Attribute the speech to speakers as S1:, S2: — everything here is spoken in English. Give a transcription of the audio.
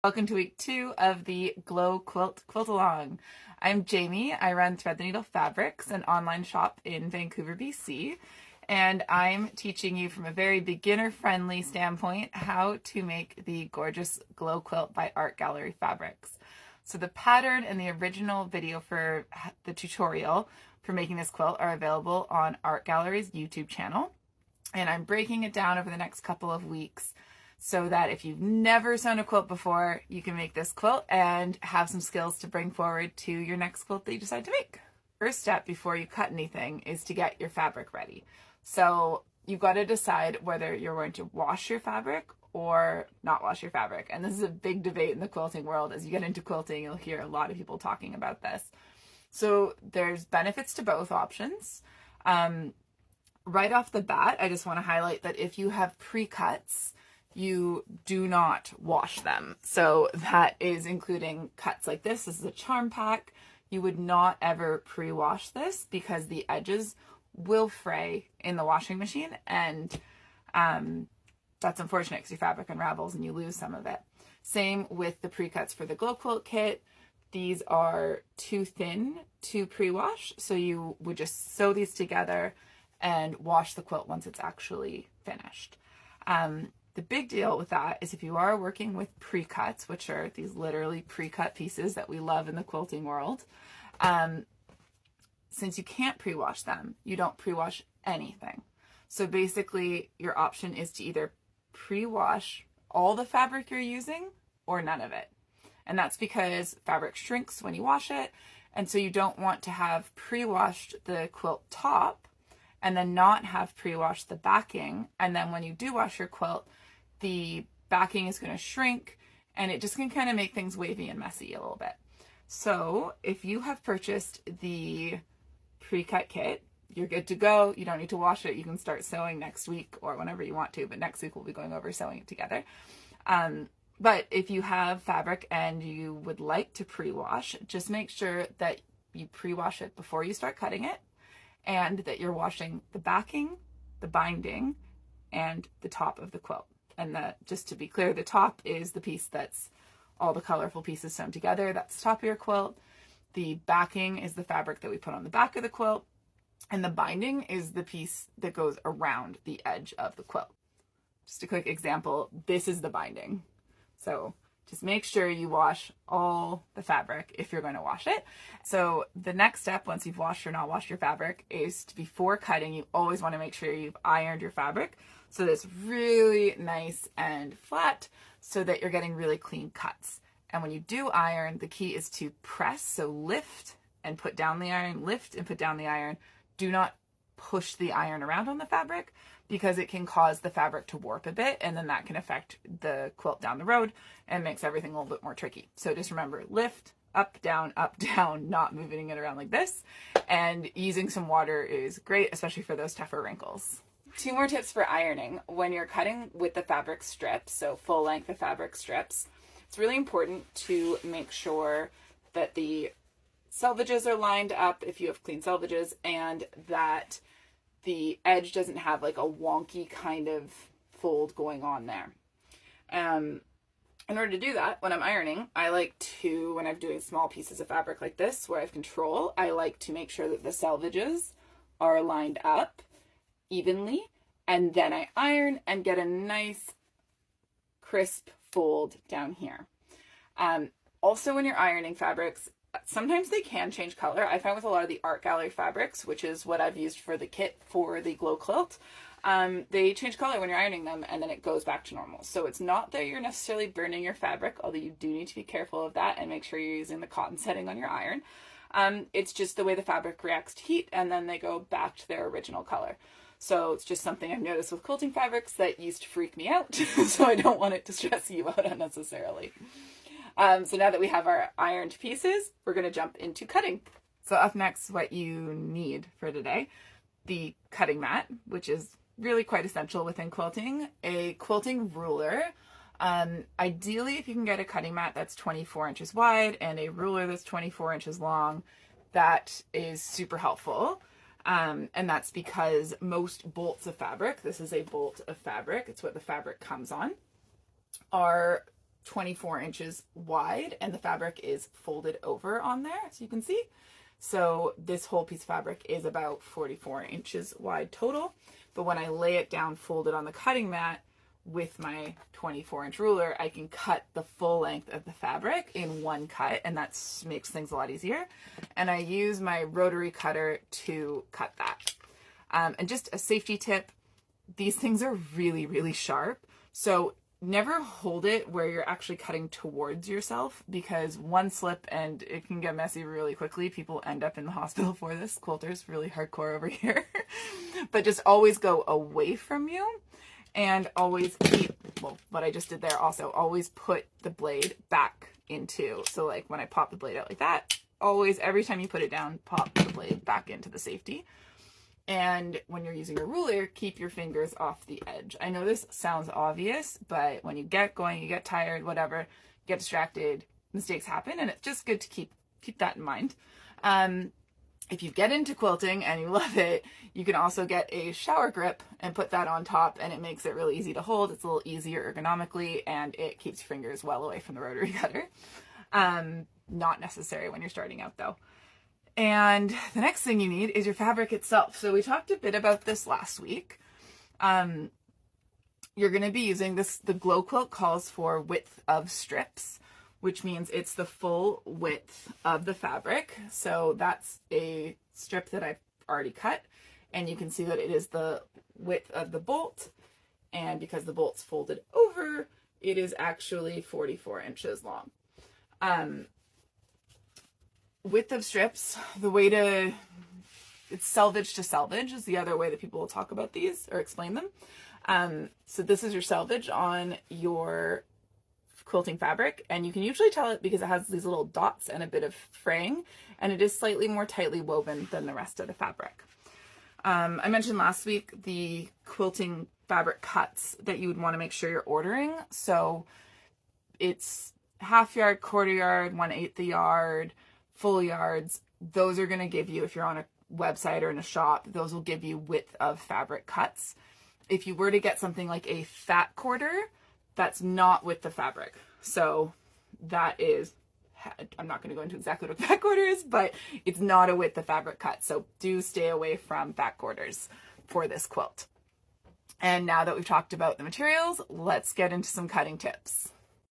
S1: Welcome to week 2 of the Glow Quilt Along. I'm Jamie. I run Thread the Needle Fabrics, an online shop in Vancouver, BC, and I'm teaching you from a very beginner-friendly standpoint how to make the gorgeous Glow Quilt by Art Gallery Fabrics. So the pattern and the original video for the tutorial for making this quilt are available on Art Gallery's YouTube channel, and I'm breaking it down over the next couple of weeks so that if you've never sewn a quilt before, you can make this quilt and have some skills to bring forward to your next quilt that you decide to make. First step before you cut anything is to get your fabric ready. So you've got to decide whether you're going to wash your fabric or not wash your fabric. And this is a big debate in the quilting world. As you get into quilting, you'll hear a lot of people talking about this. So there's benefits to both options. Right off the bat, I just want to highlight that if you have pre-cuts, you do not wash them. So that is including cuts like this. This is a charm pack. You would not ever pre-wash this because the edges will fray in the washing machine, and that's unfortunate because your fabric unravels and you lose some of it. Same with the pre-cuts for the Glow Quilt kit. These are too thin to pre-wash, so you would just sew these together and wash the quilt once it's actually finished. The big deal with that is if you are working with pre-cuts, which are these literally pre-cut pieces that we love in the quilting world, since you can't pre-wash them, you don't pre-wash anything. So basically your option is to either pre-wash all the fabric you're using or none of it. And that's because fabric shrinks when you wash it, and so you don't want to have pre-washed the quilt top and then not have pre-washed the backing, and then when you do wash your quilt, the backing is going to shrink and it just can kind of make things wavy and messy a little bit. So if you have purchased the pre-cut kit, you're good to go. You don't need to wash it. You can start sewing next week or whenever you want to, but next week we'll be going over sewing it together. But if you have fabric and you would like to pre-wash, just make sure that you pre-wash it before you start cutting it, and that you're washing the backing, the binding, and the top of the quilt. And just to be clear, the top is the piece that's all the colorful pieces sewn together. That's the top of your quilt. The backing is the fabric that we put on the back of the quilt. And the binding is the piece that goes around the edge of the quilt. Just a quick example, this is the binding. So just make sure you wash all the fabric if you're going to wash it. So the next step, once you've washed or not washed your fabric, is to, before cutting, you always want to make sure you've ironed your fabric so that it's really nice and flat so that you're getting really clean cuts. And when you do iron, the key is to press, so lift and put down the iron, lift and put down the iron. Do not push the iron around on the fabric because it can cause the fabric to warp a bit, and then that can affect the quilt down the road and makes everything a little bit more tricky. So just remember, lift, up, down, not moving it around like this. And using some water is great, especially for those tougher wrinkles. 2 more tips for ironing. When you're cutting with the fabric strips, so full length of fabric strips, it's really important to make sure that the selvages are lined up if you have clean selvages, and that the edge doesn't have like a wonky kind of fold going on there. In order to do that, when I'm ironing, I like to, when I'm doing small pieces of fabric like this where I have control, I like to make sure that the selvages are lined up evenly, and then I iron and get a nice crisp fold down here. Also, when you're ironing fabrics, sometimes they can change color. I find with a lot of the Art Gallery fabrics, which is what I've used for the kit for the Glow Quilt, they change color when you're ironing them, and then it goes back to normal. So it's not that you're necessarily burning your fabric, although you do need to be careful of that and make sure you're using the cotton setting on your iron. It's just the way the fabric reacts to heat, and then they go back to their original color. So it's just something I've noticed with quilting fabrics that used to freak me out, so I don't want it to stress you out unnecessarily. So now that we have our ironed pieces, we're going to jump into cutting. So up next, what you need for today, the cutting mat, which is really quite essential within quilting, a quilting ruler. Ideally, if you can get a cutting mat that's 24 inches wide and a ruler that's 24 inches long, that is super helpful. And that's because most bolts of fabric, this is a bolt of fabric, it's what the fabric comes on, are 24 inches wide, and the fabric is folded over on there, so you can see. So this whole piece of fabric is about 44 inches wide total. But when I lay it down folded on the cutting mat with my 24-inch ruler, I can cut the full length of the fabric in one cut, and that makes things a lot easier. And I use my rotary cutter to cut that. And just a safety tip, these things are really, really sharp. So never hold it where you're actually cutting towards yourself, because one slip and it can get messy really quickly. People end up in the hospital for this. Quilters really hardcore over here. But just always go away from you, and always keep, well, what I just did there also, always put the blade back into, so like when I pop the blade out like that, always, every time you put it down, pop the blade back into the safety. And when you're using a ruler, keep your fingers off the edge. I know this sounds obvious, but when you get going, you get tired, whatever, get distracted, mistakes happen, and it's just good to keep that in mind. If you get into quilting and you love it, you can also get a shower grip and put that on top, and it makes it really easy to hold. It's a little easier ergonomically, and it keeps your fingers well away from the rotary cutter. Not necessary when you're starting out though. And the next thing you need is your fabric itself. So we talked a bit about this last week. You're going to be using this, the Glow Quilt calls for width of strips, which means it's the full width of the fabric. So that's a strip that I've already cut, and you can see that it is the width of the bolt. And because the bolt's folded over, it is actually 44 inches long. Width of strips, the way to, it's selvage to selvage is the other way that people will talk about these or explain them. So this is your selvage on your quilting fabric, and you can usually tell it because it has these little dots and a bit of fraying, and it is slightly more tightly woven than the rest of the fabric. I mentioned last week the quilting fabric cuts that you would want to make sure you're ordering. So it's half yard, quarter yard, 1/8 a yard, full yards. Those are going to give you, if you're on a website or in a shop, those will give you width of fabric cuts. If you were to get something like a fat quarter, that's not width of fabric. So that is, I'm not going to go into exactly what a fat quarter is, but it's not a width of fabric cut. So do stay away from fat quarters for this quilt. And now that we've talked about the materials, let's get into some cutting tips.